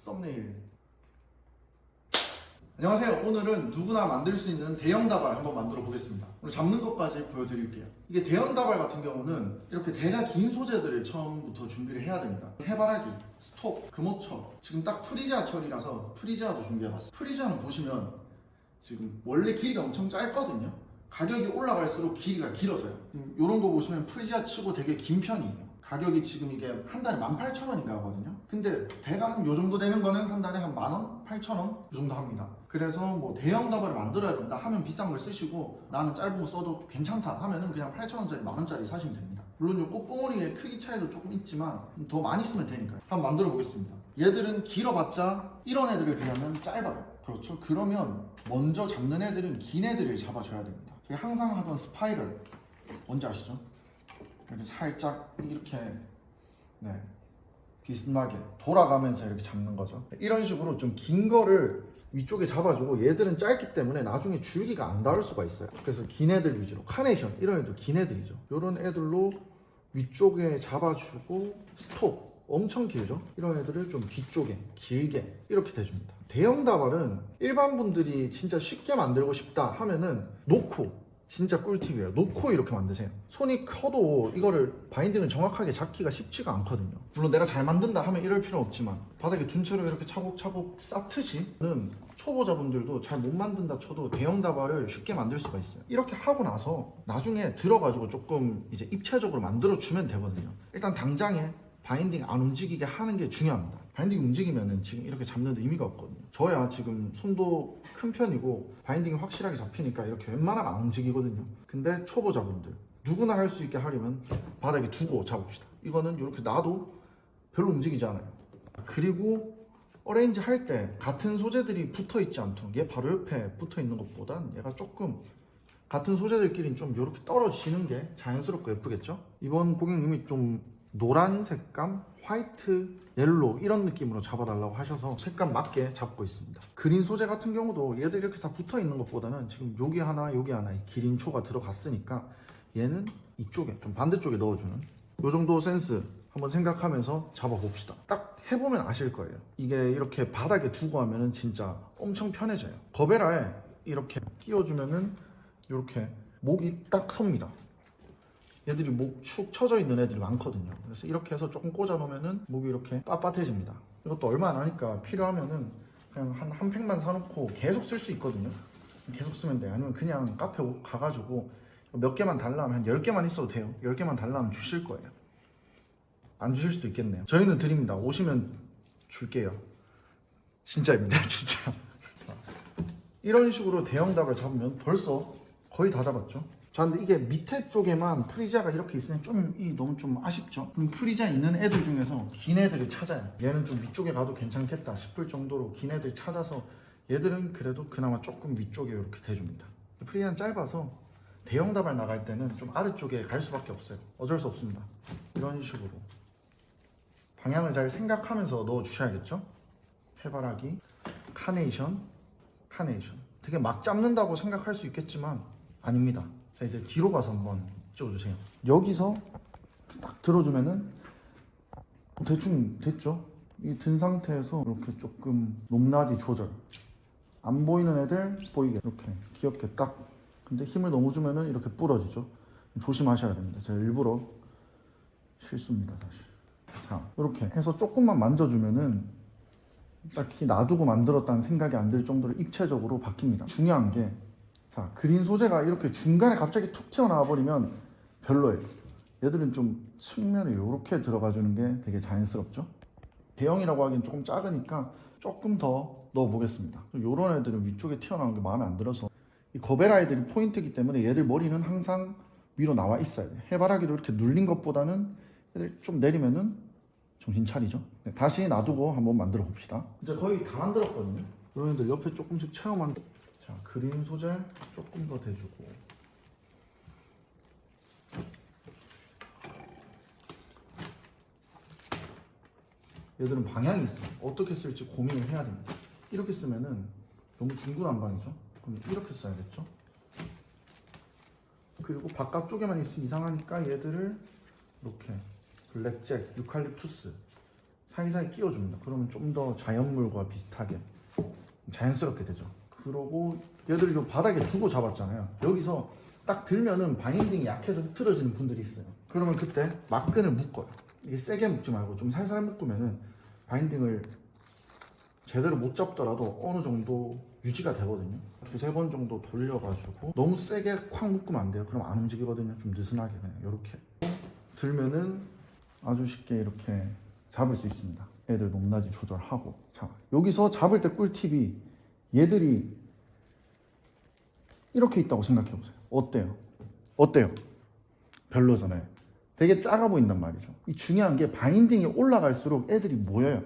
썸네일. 안녕하세요. 오늘은 누구나 만들 수 있는 대형 다발 한번 만들어 보겠습니다. 오늘 잡는 것까지 보여드릴게요. 이게 대형 다발 같은 경우는 이렇게 대가 긴 소재들을 처음부터 준비를 해야 됩니다. 해바라기, 스톱, 금호처, 지금 딱 프리지아 철이라서 프리지아도 준비해봤어요. 프리지아는 보시면 지금 원래 길이가 엄청 짧거든요. 가격이 올라갈수록 길이가 길어져요. 이런 거 보시면 프리지아 치고 되게 긴 편이에요. 가격이 지금 이게 한 달에 18,000원인가 하거든요. 근데 배가 한 요 정도 되는 거는 한 달에 한 10,000원? 8,000원? 요 정도 합니다. 그래서 뭐 대형 다발을 만들어야 된다 하면 비싼 걸 쓰시고 나는 짧은 거 써도 괜찮다 하면은 그냥 8,000원짜리, 10,000원짜리 사시면 됩니다. 물론 요 꽃봉오리의 크기 차이도 조금 있지만 더 많이 쓰면 되니까요. 한번 만들어 보겠습니다. 얘들은 길어봤자 이런 애들에 비하면 짧아요. 그렇죠? 그러면 먼저 잡는 애들은 긴 애들을 잡아줘야 됩니다. 제가 항상 하던 스파이럴 뭔지 아시죠? 이렇게 살짝 이렇게 비스듬하게 돌아가면서 이렇게 잡는 거죠. 이런 식으로 좀 긴 거를 위쪽에 잡아주고 얘들은 짧기 때문에 나중에 줄기가 안 닿을 수가 있어요. 그래서 긴 애들 위주로 카네이션 이런 애도 긴 애들이죠. 이런 애들로 위쪽에 잡아주고 스톱 엄청 길죠. 이런 애들을 좀 뒤쪽에 길게 이렇게 대줍니다. 대형 다발은 일반 분들이 진짜 쉽게 만들고 싶다 하면은 놓고 진짜 꿀팁이에요. 놓고 이렇게 만드세요. 손이 커도 이거를 바인딩을 정확하게 잡기가 쉽지가 않거든요. 물론 내가 잘 만든다 하면 이럴 필요는 없지만 바닥에 둔 채로 이렇게 차곡차곡 쌓듯이는 초보자분들도 잘 못 만든다 쳐도 대형 다발을 쉽게 만들 수가 있어요. 이렇게 하고 나서 나중에 들어가지고 조금 이제 입체적으로 만들어주면 되거든요. 일단 당장에 바인딩 안 움직이게 하는 게 중요합니다. 바인딩이 움직이면은 지금 이렇게 잡는데 의미가 없거든요. 저야 지금 손도 큰 편이고 바인딩이 확실하게 잡히니까 이렇게 웬만하면 안 움직이거든요. 근데 초보자분들 누구나 할 수 있게 하려면 바닥에 두고 잡읍시다. 이거는 이렇게 놔도 별로 움직이지 않아요. 그리고 어레인지 할 때 같은 소재들이 붙어 있지 않도록 얘 바로 옆에 붙어 있는 것보단 얘가 조금 같은 소재들끼리는 좀 이렇게 떨어지는 게 자연스럽고 예쁘겠죠? 이번 고객님이 좀 노란 색감, 화이트, 옐로우 이런 느낌으로 잡아달라고 하셔서 색감 맞게 잡고 있습니다. 그린 소재 같은 경우도 얘들 이렇게 다 붙어 있는 것보다는 지금 여기 하나 이 기린 초가 들어갔으니까 얘는 이쪽에 좀 반대쪽에 넣어주는 이 정도 센스 한번 생각하면서 잡아봅시다. 딱 해보면 아실 거예요. 이게 이렇게 바닥에 두고 하면은 진짜 엄청 편해져요. 거베라에 이렇게 끼워주면은 이렇게 목이 딱 섭니다. 얘들이 목 축 처져 있는 애들이 많거든요. 그래서 이렇게 해서 조금 꽂아 놓으면은 목이 이렇게 빳빳해집니다. 이것도 얼마 안 하니까 필요하면은 그냥 한 팩만 사놓고 계속 쓸 수 있거든요. 계속 쓰면 돼요. 아니면 그냥 카페 가가지고 몇 개만 달라면 한 10개만 있어도 돼요. 10개만 달라면 주실 거예요. 안 주실 수도 있겠네요. 저희는 드립니다. 오시면 줄게요. 진짜입니다. 진짜. 이런 식으로 대형 다발 잡으면 벌써 거의 다 잡았죠. 자, 근데 이게 밑에 쪽에만 프리지아가 이렇게 있으면 너무 좀 아쉽죠? 그럼 프리지아 있는 애들 중에서 긴 애들을 찾아요. 얘는 좀 위쪽에 가도 괜찮겠다 싶을 정도로 긴 애들 찾아서 얘들은 그래도 그나마 조금 위쪽에 이렇게 대줍니다. 프리지아는 짧아서 대형 다발 나갈 때는 좀 아래쪽에 갈 수밖에 없어요. 어쩔 수 없습니다. 이런 식으로 방향을 잘 생각하면서 넣어 주셔야겠죠? 해바라기, 카네이션 되게 막 잡는다고 생각할 수 있겠지만 아닙니다. 자, 이제 뒤로 가서 한번 찍어주세요. 여기서 딱 들어주면은 대충 됐죠? 이 든 상태에서 이렇게 조금 높낮이 조절, 안 보이는 애들 보이게 이렇게 귀엽게 딱. 근데 힘을 너무 주면은 이렇게 부러지죠. 조심하셔야 됩니다. 제가 일부러 실수입니다, 사실. 자, 이렇게 해서 조금만 만져주면은 딱히 놔두고 만들었다는 생각이 안 들 정도로 입체적으로 바뀝니다. 중요한 게 자, 그린 소재가 이렇게 중간에 갑자기 툭 튀어나와 버리면 별로예요. 얘들은 좀 측면에 이렇게 들어가 주는 게 되게 자연스럽죠. 대형이라고 하기엔 조금 작으니까 조금 더 넣어 보겠습니다. 이런 애들은 위쪽에 튀어나오는 게 마음에 안 들어서 이 거베라 애들이 포인트이기 때문에 얘들 머리는 항상 위로 나와 있어야 돼요. 해바라기도 이렇게 눌린 것보다는 얘들 좀 내리면은 정신 차리죠. 네, 다시 놔두고 한번 만들어 봅시다. 이제 거의 다 만들었거든요. 이런 애들 옆에 조금씩 체험한. 자, 그린 소재 조금 더 대주고 얘들은 방향이 있어. 어떻게 쓸지 고민을 해야 됩니다. 이렇게 쓰면은 너무 중구난방이죠. 그럼 이렇게 써야겠죠. 그리고 바깥쪽에만 있으면 이상하니까 얘들을 이렇게 블랙잭, 유칼립투스 사이사이 끼워줍니다. 그러면 좀 더 자연물과 비슷하게 자연스럽게 되죠. 그러고 얘들 이 바닥에 두고 잡았잖아요. 여기서 딱 들면은 바인딩이 약해서 흐트러지는 분들이 있어요. 그러면 그때 막근을 묶어요. 이게 세게 묶지 말고 좀 살살 묶으면은 바인딩을 제대로 못 잡더라도 어느 정도 유지가 되거든요. 두세 번 정도 돌려가지고 너무 세게 콱 묶으면 안 돼요. 그럼 안 움직이거든요. 좀 느슨하게 그냥 이렇게 들면은 아주 쉽게 이렇게 잡을 수 있습니다. 애들 높낮이 조절하고. 자, 여기서 잡을 때 꿀팁이 얘들이 이렇게 있다고 생각해 보세요. 어때요? 어때요? 별로잖아요. 되게 작아 보인단 말이죠. 이 중요한 게 바인딩이 올라갈수록 애들이 모여요.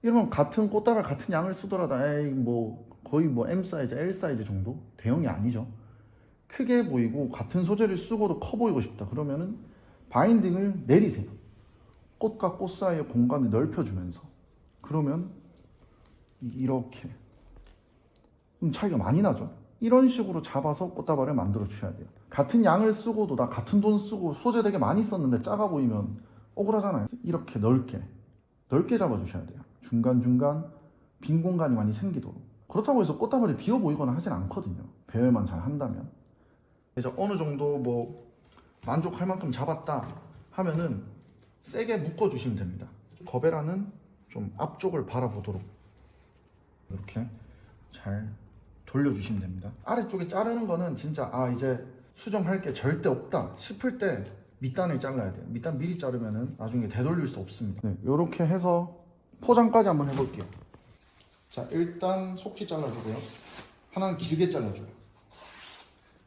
이러면 같은 꽃다발 같은 양을 쓰더라도 에이 뭐 거의 뭐 M 사이즈, L 사이즈 정도? 대형이 아니죠. 크게 보이고 같은 소재를 쓰고도 커 보이고 싶다. 그러면은 바인딩을 내리세요. 꽃과 꽃 사이의 공간을 넓혀주면서. 그러면 이렇게 차이가 많이 나죠. 이런 식으로 잡아서 꽃다발을 만들어 주셔야 돼요. 같은 양을 쓰고도 나 같은 돈 쓰고 소재 되게 많이 썼는데 작아 보이면 억울하잖아요. 이렇게 넓게 잡아 주셔야 돼요. 중간중간 빈 공간이 많이 생기도록. 그렇다고 해서 꽃다발이 비어 보이거나 하진 않거든요. 배열만 잘 한다면. 이제 어느 정도 뭐 만족할 만큼 잡았다 하면은 세게 묶어 주시면 됩니다. 거베라는 좀 앞쪽을 바라보도록 이렇게 잘 돌려주시면 됩니다. 아래쪽에 자르는 거는 진짜 이제 수정할 게 절대 없다 싶을 때 밑단을 잘라야 돼요. 밑단 미리 자르면은 나중에 되돌릴 수 없습니다. 네, 이렇게 해서 포장까지 한번 해볼게요. 자, 일단 속지 잘라주고요. 하나는 길게 잘라줘요.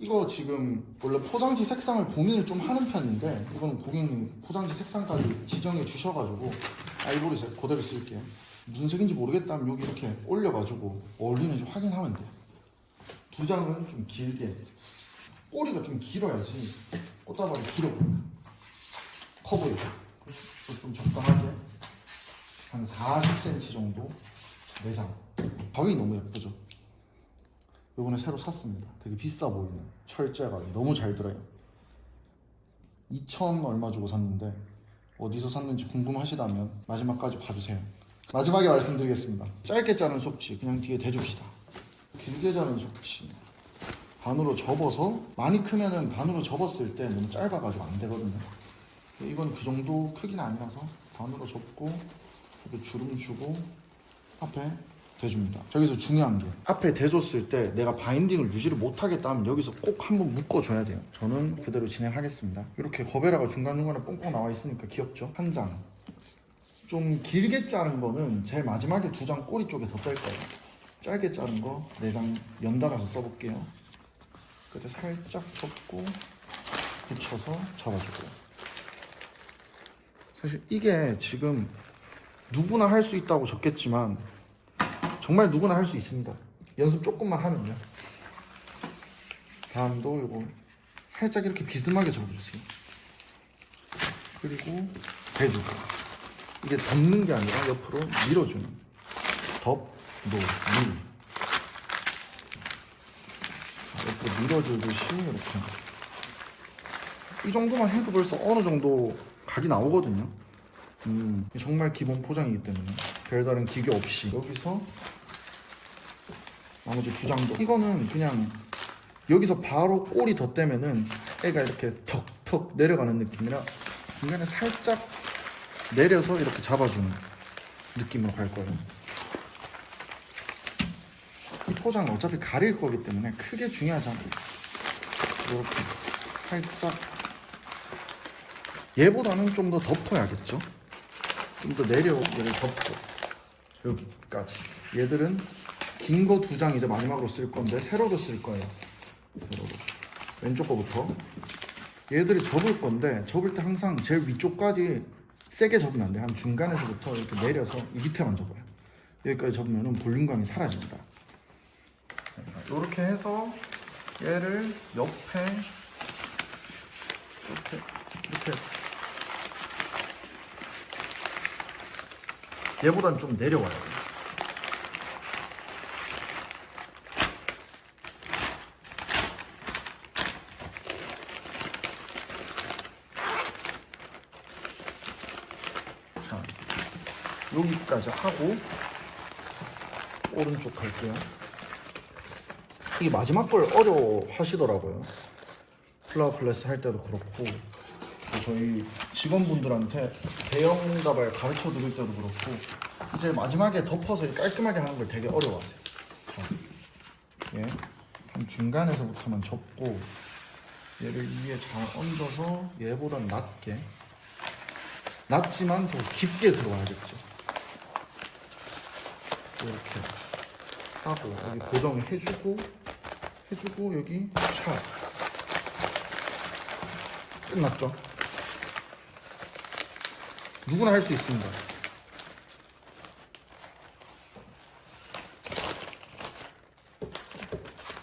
이거 지금 원래 포장지 색상을 고민을 좀 하는 편인데 이거는 고객님 포장지 색상까지 지정해 주셔가지고 아이보리 색 그대로 쓸게요. 무슨 색인지 모르겠다면 여기 이렇게 올려가지고 어울리는지 확인하면 돼요. 두 장은 좀 길게, 꼬리가 좀 길어야지 꽃다발이 길어 보여요. 커 보이고. 좀 적당하게 한 40cm 정도 4장. 가격이 너무 예쁘죠. 이번에 새로 샀습니다. 되게 비싸 보이는 철제 가격. 너무 잘 들어요. 2,000 얼마 주고 샀는데 어디서 샀는지 궁금하시다면 마지막까지 봐주세요. 마지막에 말씀드리겠습니다. 짧게 자른 속지 그냥 뒤에 대줍시다. 길게 자른 속지 반으로 접어서, 많이 크면은 반으로 접었을 때 너무 짧아가지고 안 되거든요. 이건 그 정도 크기는 아니라서 반으로 접고 이렇게 주름 주고 앞에 대줍니다. 저기서 중요한 게 앞에 대줬을 때 내가 바인딩을 유지를 못하겠다 하면 여기서 꼭 한번 묶어줘야 돼요. 저는 그대로 진행하겠습니다. 이렇게 거베라가 중간중간에 뽕뽕 나와 있으니까 귀엽죠? 한 장. 좀 길게 자른 거는 제일 마지막에 2장 꼬리 쪽에 더 짤 거예요. 짧게 자른 거 4장 연달아서 써볼게요. 그때 살짝 접고 붙여서 잡아주고요. 사실 이게 지금 누구나 할 수 있다고 적겠지만 정말 누구나 할 수 있습니다. 연습 조금만 하면요. 다음도 이거 살짝 이렇게 비스듬하게 접어주세요. 그리고 대주고, 이게 덮는 게 아니라 옆으로 밀어주는 덮, 노, 밀. 옆으로 밀어주듯이 이렇게. 이 정도만 해도 벌써 어느 정도 각이 나오거든요. 정말 기본 포장이기 때문에 별다른 기교 없이 여기서 나머지 2장도, 이거는 그냥 여기서 바로 꼬리 덧대면은 애가 이렇게 턱턱 내려가는 느낌이라 중간에 살짝 내려서 이렇게 잡아주는 느낌으로 갈 거예요. 이 포장은 어차피 가릴 거기 때문에 크게 중요하지 않아요. 이렇게 살짝, 얘보다는 좀 더 덮어야겠죠. 좀 더 내려, 얘를 덮고 여기까지. 얘들은 긴 거 2장 이제 마지막으로 쓸 건데 세로로 쓸 거예요. 세로로. 왼쪽 거부터. 얘들이 접을 건데 접을 때 항상 제일 위쪽까지 세게 접으면 안 돼요. 한 중간에서부터 이렇게 내려서 이 밑에만 접어요. 여기까지 접으면 볼륨감이 사라집니다. 이렇게 해서 얘를 옆에 이렇게 얘보단 좀 내려와요. 자, 여기까지 하고 오른쪽 갈게요. 이게 마지막 걸 어려워 하시더라고요. 플라워 클래스 할 때도 그렇고 저희 직원분들한테 대형 다발 가르쳐 드릴 때도 그렇고 이제 마지막에 덮어서 깔끔하게 하는 걸 되게 어려워하세요. 자, 예, 한 중간에서부터만 접고 얘를 위에 잘 얹어서 얘보단 낮지만 더 깊게 들어와야겠죠. 이렇게 하고 여기 고정해주고 여기 차 끝났죠. 누구나 할 수 있습니다.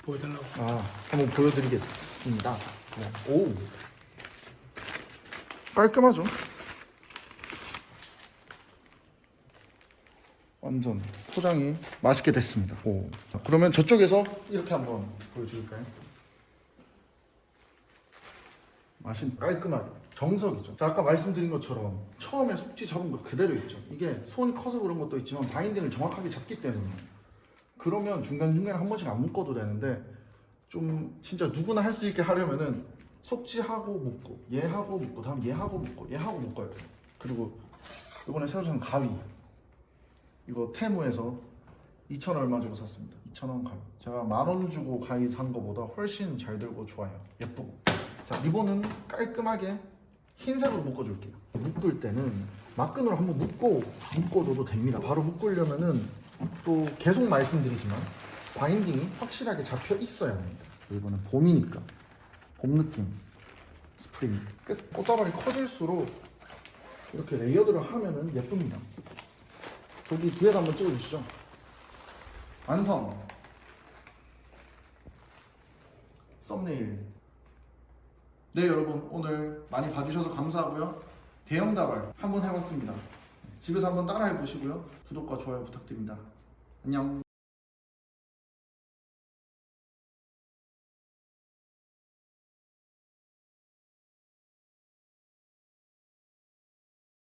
보여달라고. 한번 보여드리겠습니다. 오, 깔끔하죠? 완전 포장이 맛있게 됐습니다. 오. 그러면 저쪽에서 이렇게 한번 보여드릴까요? 맛은 깔끔하게 정석이죠. 자, 아까 말씀드린 것처럼 처음에 속지 잡은 거 그대로 있죠. 이게 손이 커서 그런 것도 있지만 바인딩을 정확하게 잡기 때문에 그러면 중간중간에 한 번씩 안 묶어도 되는데 좀 진짜 누구나 할 수 있게 하려면은 속지하고 묶고 얘하고 묶고 다음 얘하고 묶고 얘하고 묶어야 돼요. 그리고 이번에 새로 산 가위 이거 테무에서 2,000원 얼마 주고 샀습니다. 2,000원 가위. 제가 10,000원 주고 가위 산 거보다 훨씬 잘 들고 좋아요. 예쁘고. 자, 리본은 깔끔하게 흰색으로 묶어줄게요. 묶을 때는 막끈으로 한번 묶어줘도 됩니다. 바로 묶으려면은 또 계속 말씀드리지만 바인딩이 확실하게 잡혀 있어야 합니다. 이번엔 봄이니까 봄 느낌 스프링 끝. 꽃다발이 커질수록 이렇게 레이어드를 하면은 예쁩니다. 여기 뒤에다 한번 찍어주시죠. 완성. 썸네일. 네, 여러분 오늘 많이 봐주셔서 감사하고요. 대형 다발 한번 해봤습니다. 집에서 한번 따라해 보시고요. 구독과 좋아요 부탁드립니다. 안녕.